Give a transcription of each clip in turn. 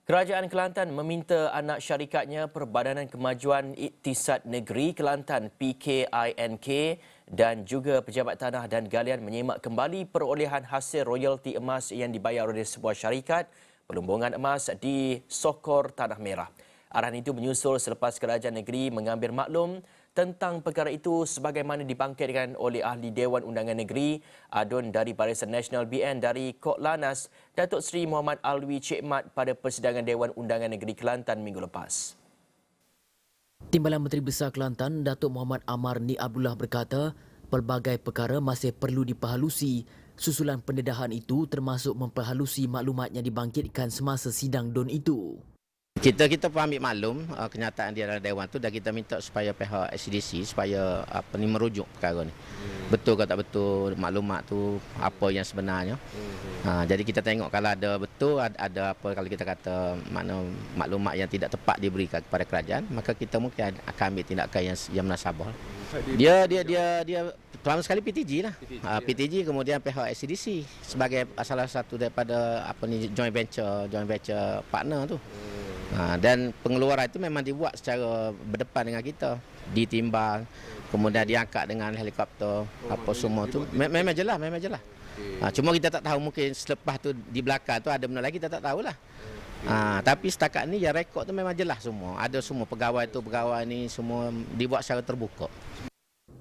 Kerajaan Kelantan meminta anak syarikatnya Perbadanan Kemajuan Iktisad Negeri Kelantan PKINK dan juga Pejabat Tanah dan Galian menyemak kembali perolehan hasil royalti emas yang dibayar oleh sebuah syarikat pelumbungan emas di Sokor Tanah Merah. Arahan itu menyusul selepas kerajaan negeri mengambil maklum tentang perkara itu sebagaimana dibangkitkan oleh Ahli Dewan Undangan Negeri Adun dari Barisan Nasional BN dari Kok Lanas, Datuk Seri Muhammad Alwi Cik Mat pada persidangan Dewan Undangan Negeri Kelantan minggu lepas. Timbalan Menteri Besar Kelantan, Datuk Muhammad Amar Ni Abdullah berkata, pelbagai perkara masih perlu diperhalusi. Susulan pendedahan itu termasuk memperhalusi maklumat yang dibangkitkan semasa sidang DUN itu. Kita pun ambil maklum kenyataan dia dalam Dewan tu, dan kita minta supaya pihak SCDC supaya merujuk perkara ni. Betul ke tak betul maklumat tu apa yang sebenarnya. Jadi kita tengok kalau ada betul ada apa, kalau kita kata mana maklumat yang tidak tepat diberikan kepada kerajaan, maka kita mungkin akan ambil tindakan yang munasabah. Dia pertama sekali PTG lah. PTG kemudian pihak SCDC sebagai salah satu daripada joint venture partner tu. Dan pengeluaran itu memang dibuat secara berdepan dengan kita, ditimbang, kemudian diangkat dengan helikopter, semua tu memang jelas. Cuma kita tak tahu, mungkin selepas tu di belakang tu ada benda lagi kita tak tahulah. Tapi setakat ni yang rekod tu memang jelas semua, ada semua pegawai ni semua dibuat secara terbuka.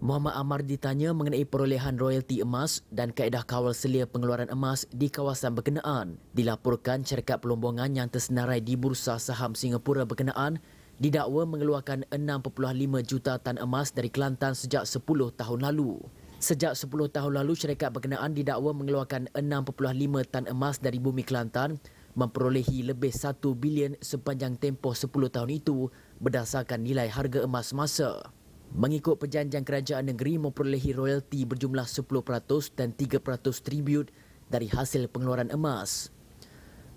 Muhammad Amar ditanya mengenai perolehan royalti emas dan kaedah kawal selia pengeluaran emas di kawasan berkenaan. Dilaporkan syarikat pelombongan yang tersenarai di Bursa Saham Singapura berkenaan didakwa mengeluarkan 6.5 juta tan emas dari Kelantan sejak 10 tahun lalu. Sejak 10 tahun lalu, syarikat berkenaan didakwa mengeluarkan 6.5 tan emas dari bumi Kelantan, memperolehi lebih 1 bilion sepanjang tempoh 10 tahun itu berdasarkan nilai harga emas semasa. Mengikut perjanjian kerajaan negeri memperolehi royalti berjumlah 10% dan 3% tribut dari hasil pengeluaran emas.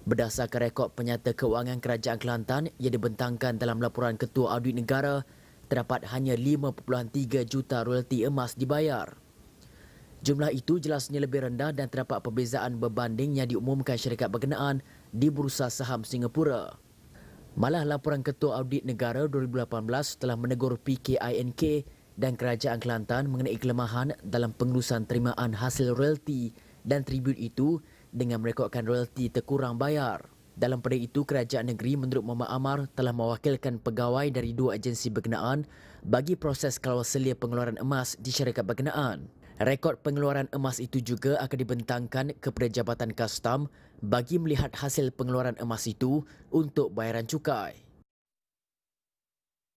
Berdasarkan rekod penyata keuangan kerajaan Kelantan yang dibentangkan dalam laporan Ketua Audit Negara, terdapat hanya 5.3 juta royalti emas dibayar. Jumlah itu jelasnya lebih rendah dan terdapat perbezaan berbanding yang diumumkan syarikat berkenaan di Bursa Saham Singapura. Malah laporan Ketua Audit Negara 2018 telah menegur PKINK dan Kerajaan Kelantan mengenai kelemahan dalam pengurusan terimaan hasil royalti dan tribut itu dengan merekodkan royalti terkurang bayar. Dalam pada itu, Kerajaan Negeri menurut Muhammad Amar telah mewakilkan pegawai dari dua agensi berkenaan bagi proses kawal selia pengeluaran emas di syarikat berkenaan. Rekod pengeluaran emas itu juga akan dibentangkan kepada Jabatan Kastam bagi melihat hasil pengeluaran emas itu untuk bayaran cukai.